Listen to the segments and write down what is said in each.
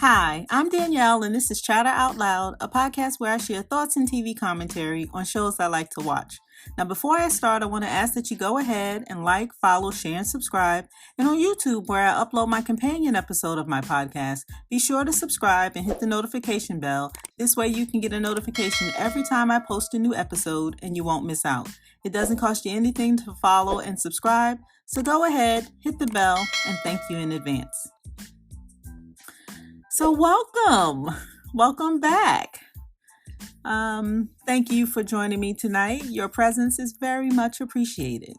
Hi, I'm Danielle, and this is Chatter Out Loud, a podcast where I share thoughts and TV commentary on shows I like to watch. Now, before I start, I want to ask that you go ahead and like, follow, share, and subscribe. And on YouTube, where I upload my companion episode of my podcast, be sure to subscribe and hit the notification bell. This way you can get a notification every time I post a new episode and you won't miss out. It doesn't cost you anything to follow and subscribe, so go ahead, hit the bell, and thank you in advance. So welcome back. Thank you for joining me tonight. Your presence is very much appreciated.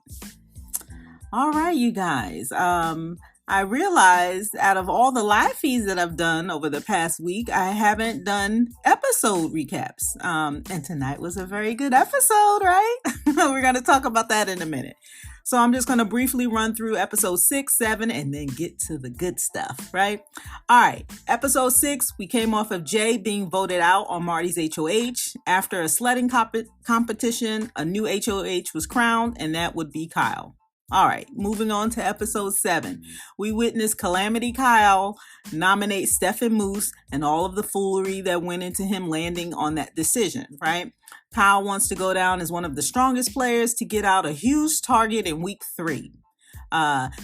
All right, you guys. I realized out of all the live feeds that I've done over the past week, I haven't done episode recaps. And tonight was a very good episode, right? We're going to talk about that in a minute. So I'm just going to briefly run through episode 6, 7, and then get to the good stuff, right? All right. Episode 6, we came off of Jay being voted out on Marty's HOH. After a sledding competition, a new HOH was crowned, and that would be Kyle. All right. Moving on to episode 7. We witnessed Calamity Kyle nominate Steph and Moose and all of the foolery that went into him landing on that decision, right? Kyle wants to go down as one of the strongest players to get out a huge target in week 3.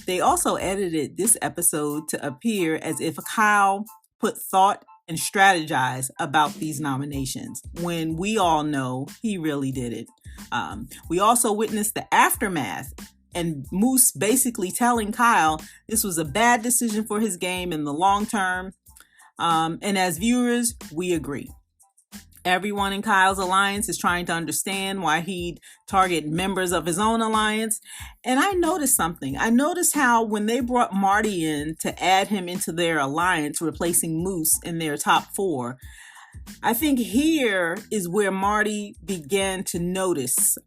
They also edited this episode to appear as if Kyle put thought and strategized about these nominations, when we all know he really did it. We also witnessed the aftermath and Moose basically telling Kyle this was a bad decision for his game in the long term. And as viewers, we agree. Everyone in Kyle's alliance is trying to understand why he'd target members of his own alliance. And I noticed something. I noticed how when they brought Marty in to add him into their alliance, replacing Moose in their top 4, I think here is where Marty began to notice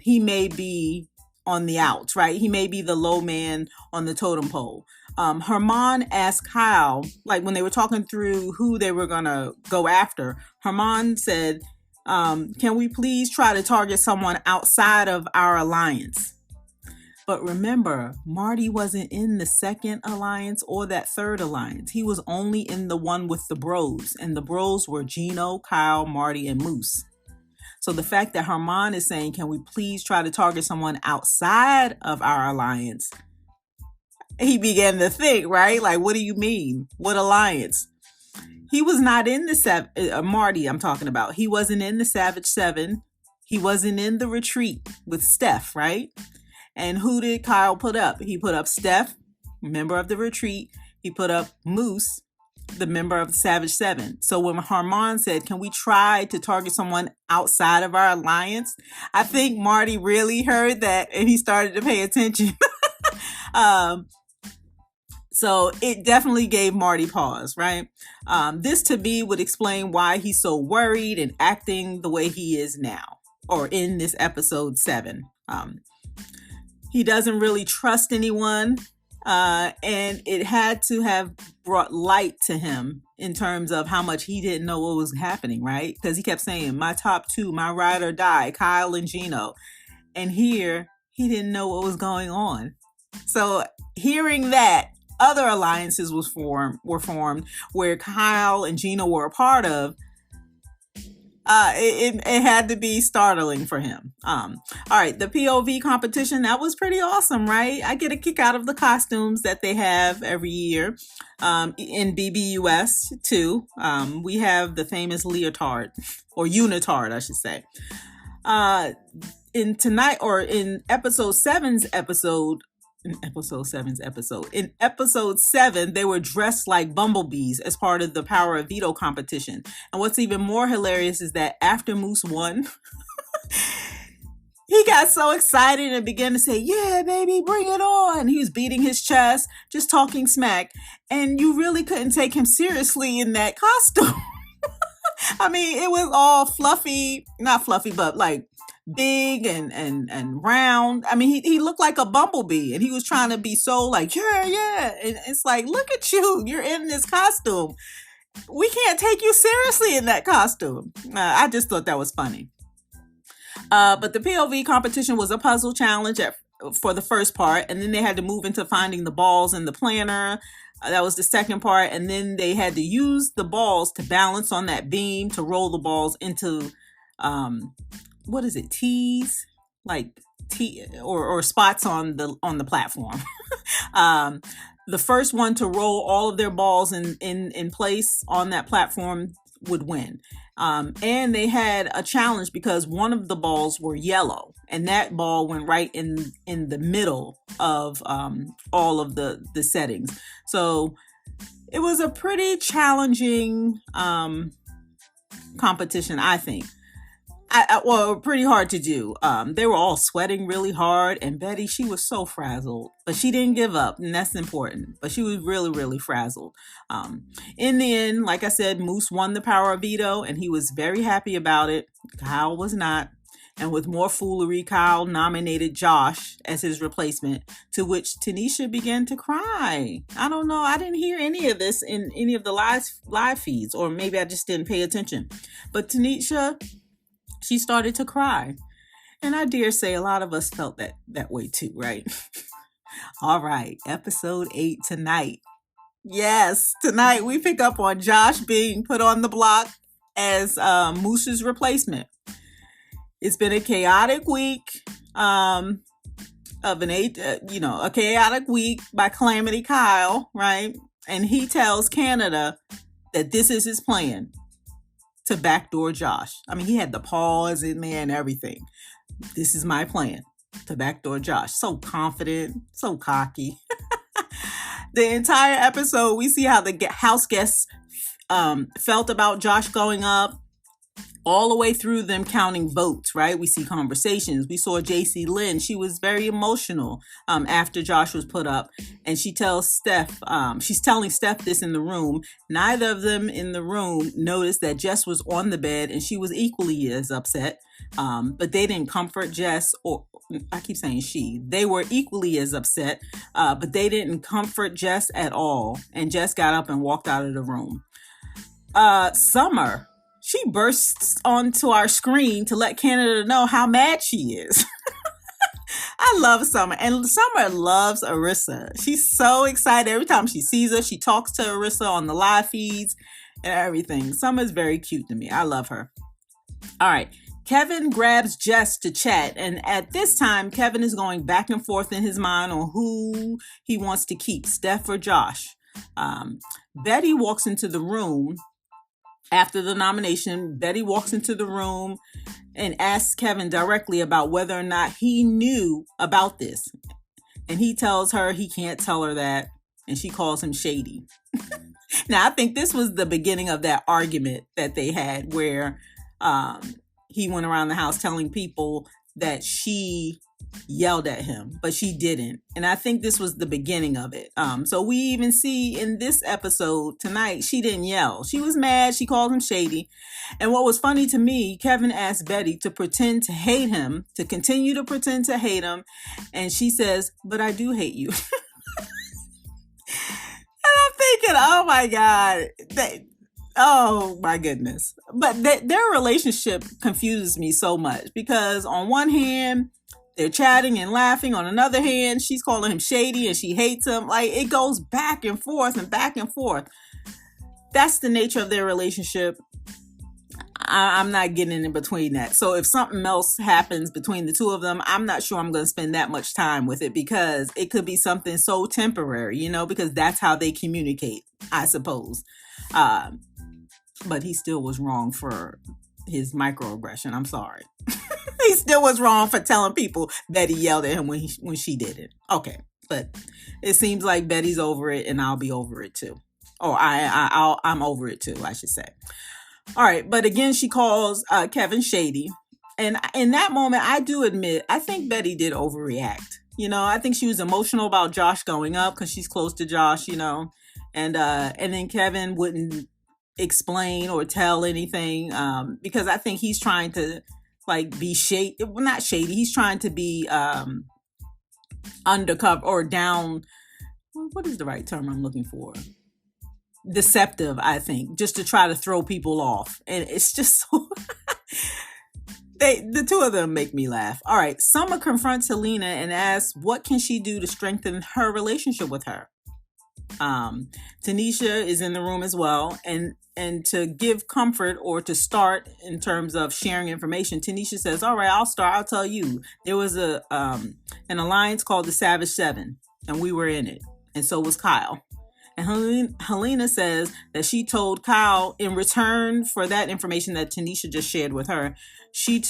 he may be on the outs, right? He may be the low man on the totem pole. Herman asked Kyle, like when they were talking through who they were going to go after, Herman said, can we please try to target someone outside of our alliance? But remember, Marty wasn't in the second alliance or that third alliance. He was only in the one with the bros, and the bros were Gino, Kyle, Marty, and Moose. So the fact that Herman is saying, can we please try to target someone outside of our alliance? He began to think, right? Like, what do you mean? What alliance? He was not in the Marty I'm talking about. He wasn't in the Savage 7. He wasn't in the retreat with Steph, right? And who did Kyle put up? He put up Steph, member of the retreat. He put up Moose, the member of the Savage 7. So when Herman said, can we try to target someone outside of our alliance? I think Marty really heard that and he started to pay attention. So it definitely gave Marty pause, right? This to me would explain why he's so worried and acting the way he is now, or in this episode 7. He doesn't really trust anyone. And it had to have brought light to him in terms of how much he didn't know what was happening, right? Because he kept saying, my top 2, my ride or die, Kyle and Gino. And here, he didn't know what was going on. So hearing that, other alliances were formed where Kyle and Gino were a part of. It had to be startling for him. All right, the POV competition, that was pretty awesome, right? I get a kick out of the costumes that they have every year. In BBUS too, we have the famous leotard, or unitard, I should say. In episode 7, they were dressed like bumblebees as part of the Power of Veto competition. And what's even more hilarious is that after Moose won, he got so excited and began to say, yeah, baby, bring it on. He was beating his chest, just talking smack. And you really couldn't take him seriously in that costume. I mean, it was all fluffy, not fluffy, but like big and round. I mean, he looked like a bumblebee, and he was trying to be so like, yeah. And it's like, look at you, you're in this costume. We can't take you seriously in that costume. I just thought that was funny. But the POV competition was a puzzle challenge for the first part, and then they had to move into finding the balls in the planner. That was the second part, and then they had to use the balls to balance on that beam to roll the balls into what is it, tees, like T or spots on the platform. The first one to roll all of their balls in place on that platform would win. And they had a challenge because one of the balls were yellow, and that ball went right in the middle of all of the settings. So it was a pretty challenging competition, I think. Well, pretty hard to do. They were all sweating really hard, and Betty, she was so frazzled, but she didn't give up, and that's important. But she was really, really frazzled. In the end, like I said, Moose won the power of veto, and he was very happy about it. Kyle was not. And with more foolery, Kyle nominated Josh as his replacement, to which Tanisha began to cry. I don't know. I didn't hear any of this in any of the live feeds, or maybe I just didn't pay attention. But Tanisha, she started to cry. And I dare say a lot of us felt that way too, right? All right, episode 8 tonight. Yes, tonight we pick up on Josh being put on the block as Moose's replacement. It's been a chaotic week a chaotic week by Calamity Kyle, right? And he tells Canada that this is his plan to backdoor Josh. I mean, he had the pause in there and everything. This is my plan to backdoor Josh. So confident, so cocky. The entire episode, we see how the house guests felt about Josh going up, all the way through them counting votes, right? We see conversations. We saw JC Lynn. She was very emotional after Josh was put up. And she tells Steph, she's telling Steph this in the room. Neither of them in the room noticed that Jess was on the bed, and she was equally as upset. But they didn't comfort Jess, or I keep saying she. They were equally as upset, but they didn't comfort Jess at all. And Jess got up and walked out of the room. Summer, she bursts onto our screen to let Canada know how mad she is. I love Summer, and Summer loves Arissa. She's so excited every time she sees her. She talks to Arissa on the live feeds and everything. Summer's very cute to me. I love her. All right. Kevin grabs Jess to chat, and at this time, Kevin is going back and forth in his mind on who he wants to keep, Steph or Josh. Betty walks into the room. After the nomination, Betty walks into the room and asks Kevin directly about whether or not he knew about this. And he tells her he can't tell her that, and she calls him shady. Now, I think this was the beginning of that argument that they had where he went around the house telling people that she yelled at him, but she didn't. And I think this was the beginning of it. So we even see in this episode tonight, she didn't yell. She was mad. She called him shady. And what was funny to me, Kevin asked Betty to pretend to hate him, to continue to pretend to hate him. And she says, but I do hate you. And I'm thinking, oh my God, oh my goodness. But their relationship confuses me so much because on one hand, they're chatting and laughing. On another hand, she's calling him shady and she hates him. Like, it goes back and forth and back and forth. That's the nature of their relationship. I'm not getting in between that. So if something else happens between the two of them, I'm not sure I'm going to spend that much time with it because it could be something so temporary, because that's how they communicate, I suppose. But he still was wrong for his microaggression. I'm sorry. He still was wrong for telling people that he yelled at him when she did it. Okay, but it seems like Betty's over it, and I'll be over it too. Or I'm over it too, I should say. All right, but again, she calls Kevin shady, and in that moment, I do admit I think Betty did overreact. I think she was emotional about Josh going up because she's close to Josh. And then Kevin wouldn't explain or tell anything because I think he's trying to be shady. Well, not shady. He's trying to be undercover or down. What is the right term I'm looking for? Deceptive, I think, just to try to throw people off. And it's just so The two of them make me laugh. All right. Summer confronts Helena and asks what can she do to strengthen her relationship with her. Tanisha is in the room as well, and to give comfort or to start in terms of sharing information, Tanisha says, all right, I'll start. I'll tell you. There was an alliance called the Savage Seven, and we were in it, and so was Kyle. And Helena says that she told Kyle in return for that information that Tanisha just shared with her, she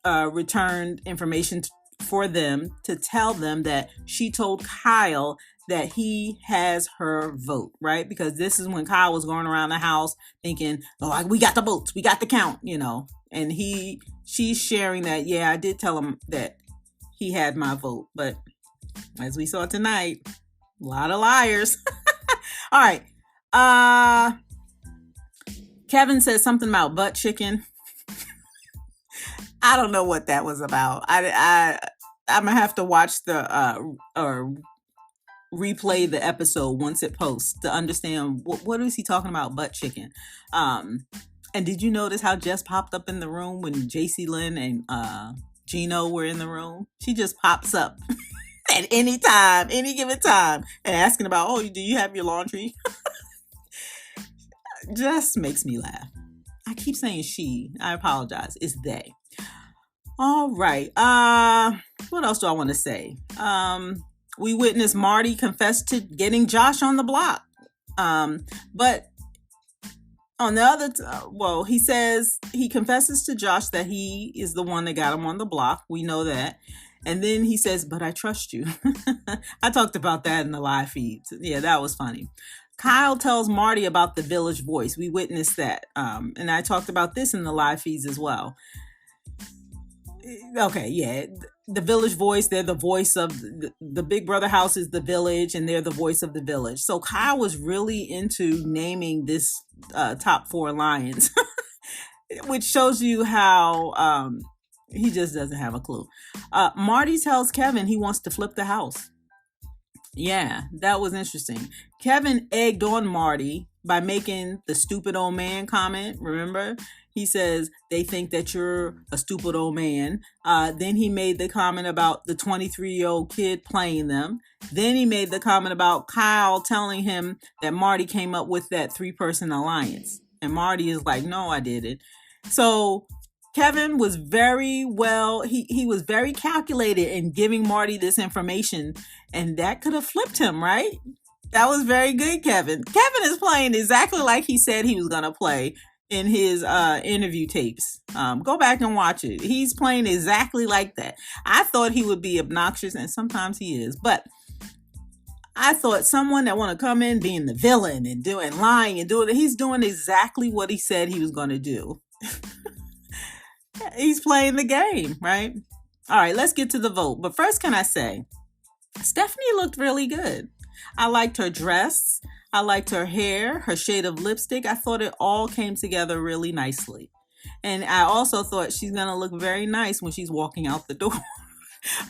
returned information for them to tell them that she told Kyle that he has her vote, right? Because this is when Kyle was going around the house thinking, oh, we got the votes, we got the count, and she's sharing that, yeah, I did tell him that he had my vote. But as we saw tonight, a lot of liars. All right. Kevin says something about butt chicken. I don't know what that was about. I'm gonna have to watch or replay the episode once it posts to understand what is he talking about, butt chicken. And did you notice how Jess popped up in the room when JC Lynn and Gino were in the room? She just pops up at any time, any given time, and asking about, oh, do you have your laundry? Just makes me laugh. I keep saying she. I apologize. It's they. All right. What else do I want to say? We witnessed Marty confess to getting Josh on the block. But on the other, he says he confesses to Josh that he is the one that got him on the block. We know that. And then he says, but I trust you. I talked about that in the live feeds. Yeah, that was funny. Kyle tells Marty about the village voice. We witnessed that. And I talked about this in the live feeds as well. Okay, yeah. The village voice, they're the voice of the Big Brother house is the village, and they're the voice of the village. So Kyle was really into naming this top 4 alliance, which shows you how he just doesn't have a clue. Marty tells Kevin he wants to flip the house. Yeah, that was interesting. Kevin egged on Marty by making the stupid old man comment. Remember? He says they think that you're a stupid old man. Then he made the comment about the 23-year-old kid playing them. Then he made the comment about Kyle telling him that Marty came up with that 3-person alliance. And Marty is like, no, I didn't. So Kevin was very well, he was very calculated in giving Marty this information, and that could have flipped him, right? That was very good, Kevin. Kevin is playing exactly like he said he was going to play in his interview tapes. Go back and watch it. He's playing exactly like that. I thought he would be obnoxious, and sometimes he is, but I thought someone that want to come in being the villain and doing lying and doing it, he's doing exactly what he said he was going to do. He's playing the game, right? All right, let's get to the vote. But first, can I say, Stephanie looked really good. I liked her dress. I liked her hair, her shade of lipstick. I thought it all came together really nicely. And I also thought she's going to look very nice when she's walking out the door.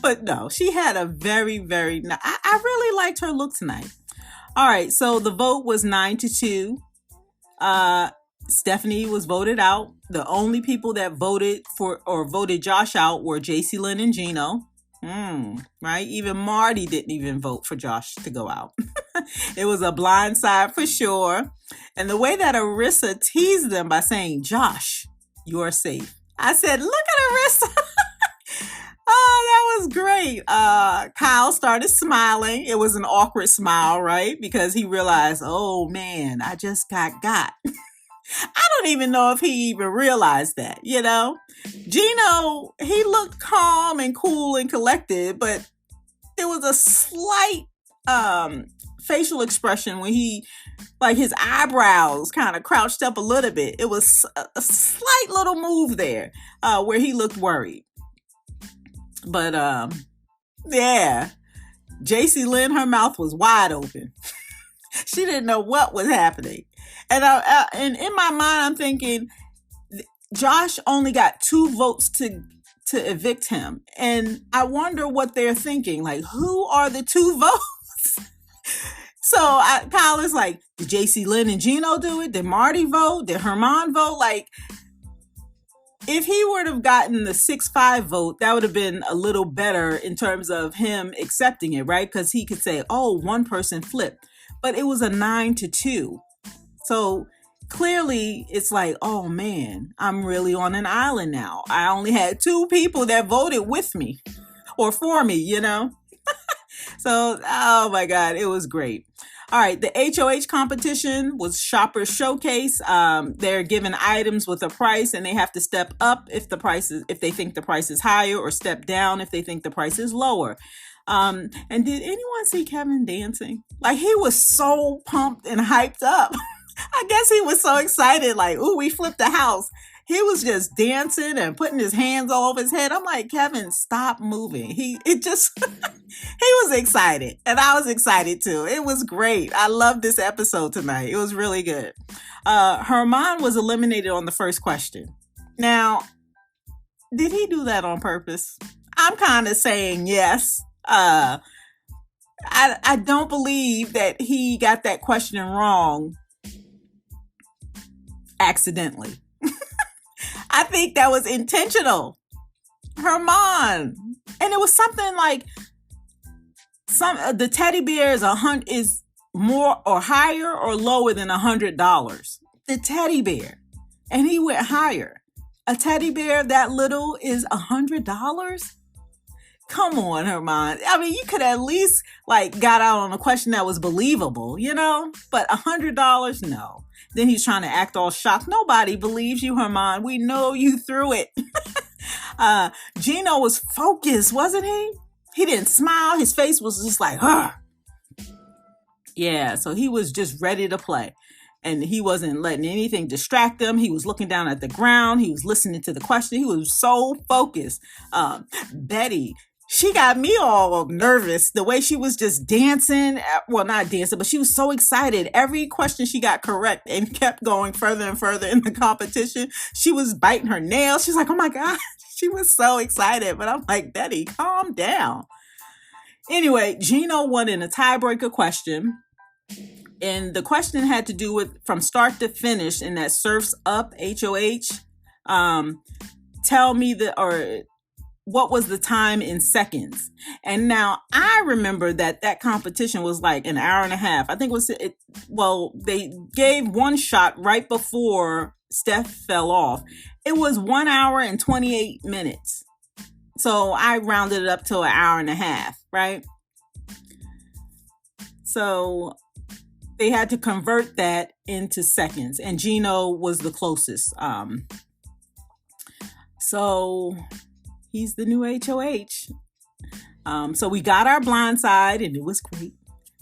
But no, she had a very, very, I really liked her look tonight. All right, so the vote was 9-2. Stephanie was voted out. The only people that voted for or voted Josh out were JC Lynn and Gino. Right? Even Marty didn't even vote for Josh to go out. It was a blindside for sure. And the way that Arissa teased them by saying, Josh, you're safe. I said, look at Arissa. Oh, that was great. Kyle started smiling. It was an awkward smile, right? Because he realized, oh man, I just got. I don't even know if he even realized that, Gino, he looked calm and cool and collected, but there was a slight facial expression when his eyebrows kind of crouched up a little bit. It was a slight little move there where he looked worried. But yeah, JC Lynn, her mouth was wide open. She didn't know what was happening. And in my mind, I'm thinking, Josh only got 2 votes to evict him. And I wonder what they're thinking. Like, who are the 2 votes? So Kyle is like, did JC Lynn and Gino do it? Did Marty vote? Did Herman vote? Like, if he would have gotten the 6-5 vote, that would have been a little better in terms of him accepting it, right? Because he could say, oh, one person flipped. But it was a 9-2. So clearly it's like, oh man, I'm really on an island now. I only had 2 people that voted with me or for me, you know? So, oh my God, it was great. All right, the HOH competition was Shopper Showcase. They're given items with a price, and they have to step up if they think the price is higher, or step down if they think the price is lower. And did anyone see Kevin dancing? Like, he was so pumped and hyped up. I guess he was so excited, like, ooh, we flipped the house. He was just dancing and putting his hands all over his head. I'm like, Kevin, stop moving. He was excited, and I was excited too. It was great. I love this episode tonight. It was really good. Herman was eliminated on the first question. Now, did he do that on purpose? I'm kind of saying yes. I don't believe that he got that question wrong accidentally. I think that was intentional. Herman. And it was something like the teddy bear is more or higher or lower than $100. The teddy bear. And he went higher. A teddy bear that little is $100? Come on, Herman. I mean, you could at least got out on a question that was believable, you know? But $100? No. Then he's trying to act all shocked. Nobody believes you, Herman. We know you threw it. Gino was focused, wasn't he? He didn't smile. His face was just like, huh. Yeah, so he was just ready to play. And he wasn't letting anything distract him. He was looking down at the ground. He was listening to the question. He was so focused. Betty, she got me all nervous. The way she was just dancing. Well, not dancing, but she was so excited. Every question she got correct and kept going further and further in the competition. She was biting her nails. She's like, oh my God. She was so excited. But I'm like, Betty, calm down. Anyway, Gino won in a tiebreaker question. And the question had to do with from start to finish in that Surf's Up HOH. Tell me what was the time in seconds? And now I remember that competition was like an hour and a half. I think they gave one shot right before Steph fell off. It was 1 hour and 28 minutes. So I rounded it up to an hour and a half, right? So they had to convert that into seconds, and Gino was the closest. So he's the new HOH. So we got our blindside, and it was great.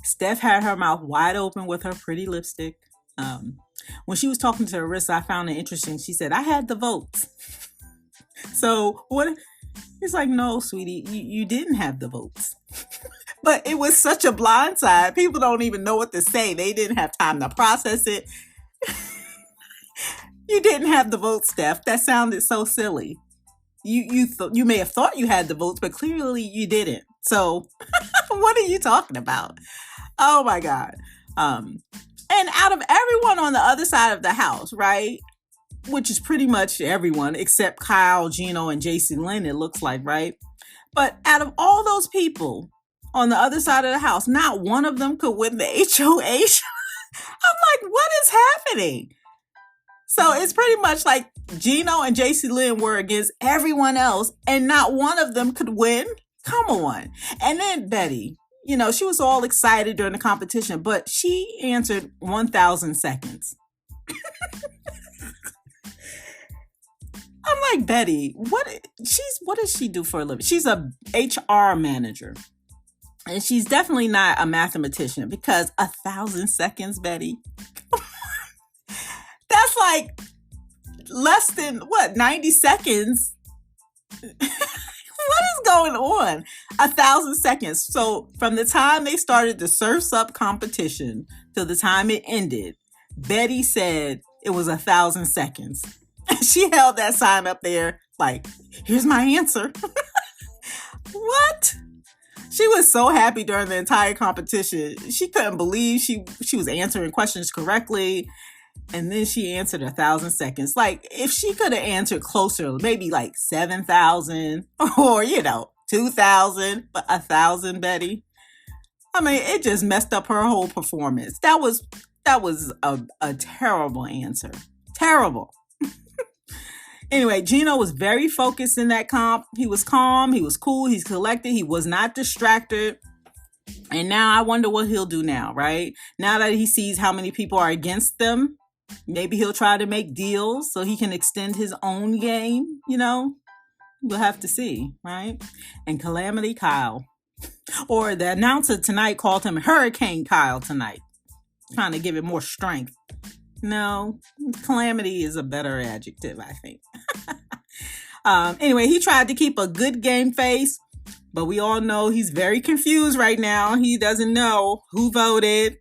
Steph had her mouth wide open with her pretty lipstick. When she was talking to Arissa, I found it interesting. She said, I had the votes. So what? It's like, no, sweetie, you didn't have the votes. But it was such a blindside. People don't even know what to say. They didn't have time to process it. You didn't have the votes, Steph. That sounded so silly. You may have thought you had the votes, but clearly you didn't. So what are you talking about? Oh my God. And out of everyone on the other side of the house, right? Which is pretty much everyone except Kyle, Gino, and JC Lynn, it looks like, right? But out of all those people on the other side of the house, not one of them could win the HOH. I'm like, what is happening? So it's pretty much like Gino and JC Lynn were against everyone else, and not one of them could win. Come on. And then Betty, she was all excited during the competition, but she answered 1,000 seconds. I'm like, Betty, what does she do for a living? She's a HR manager. And she's definitely not a mathematician, because 1,000 seconds, Betty. That's like less than 90 seconds. What is going on? 1,000 seconds. So from the time they started the Surf's Up competition till the time it ended, Betty said it was 1,000 seconds. She held that sign up there like, here's my answer. What? She was so happy during the entire competition. She couldn't believe she was answering questions correctly. And then she answered 1,000 seconds. Like, if she could have answered closer, maybe like 7,000 or, 2,000, but 1,000, Betty. I mean, it just messed up her whole performance. That was a terrible answer. Terrible. Anyway, Gino was very focused in that comp. He was calm. He was cool. He's collected. He was not distracted. And now I wonder what he'll do now, right? Now that he sees how many people are against them, maybe he'll try to make deals so he can extend his own game, We'll have to see, right? And Calamity Kyle, or the announcer tonight called him Hurricane Kyle tonight, trying to give it more strength. No, Calamity is a better adjective, I think. Anyway, he tried to keep a good game face, but we all know he's very confused right now. He doesn't know who voted.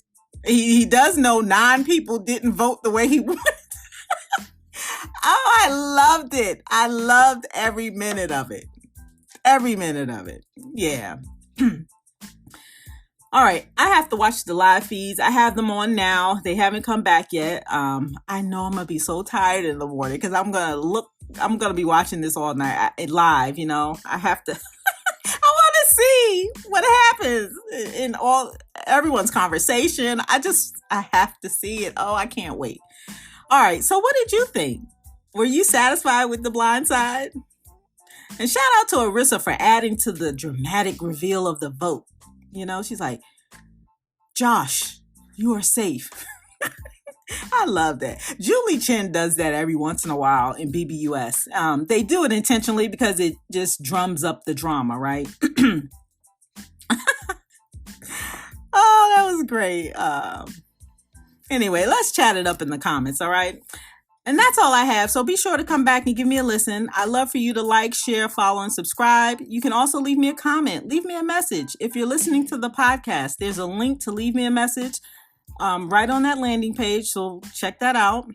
He does know 9 people didn't vote the way he wanted. Oh, I loved it. I loved every minute of it. Every minute of it. Yeah. All right. I have to watch the live feeds. I have them on now. They haven't come back yet. I know I'm going to be so tired in the morning because I'm going to be watching this all night live, I have to. I want to see what happens in everyone's conversation. I have to see it. Oh, I can't wait. All right. So what did you think? Were you satisfied with the blind side? And shout out to Arissa for adding to the dramatic reveal of the vote. She's like, Josh, you are safe. I love that. Julie Chen does that every once in a while in BBUS. They do it intentionally because it just drums up the drama, right? Oh, that was great. Anyway, let's chat it up in the comments, all right? And that's all I have. So be sure to come back and give me a listen. I love for you to like, share, follow, and subscribe. You can also leave me a comment. Leave me a message. If you're listening to the podcast, there's a link to leave me a message right on that landing page. So check that out.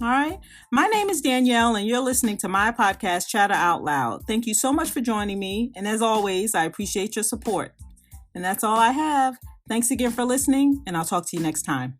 All right. My name is Danielle, and you're listening to my podcast, Chatter Out Loud. Thank you so much for joining me. And as always, I appreciate your support. And that's all I have. Thanks again for listening, and I'll talk to you next time.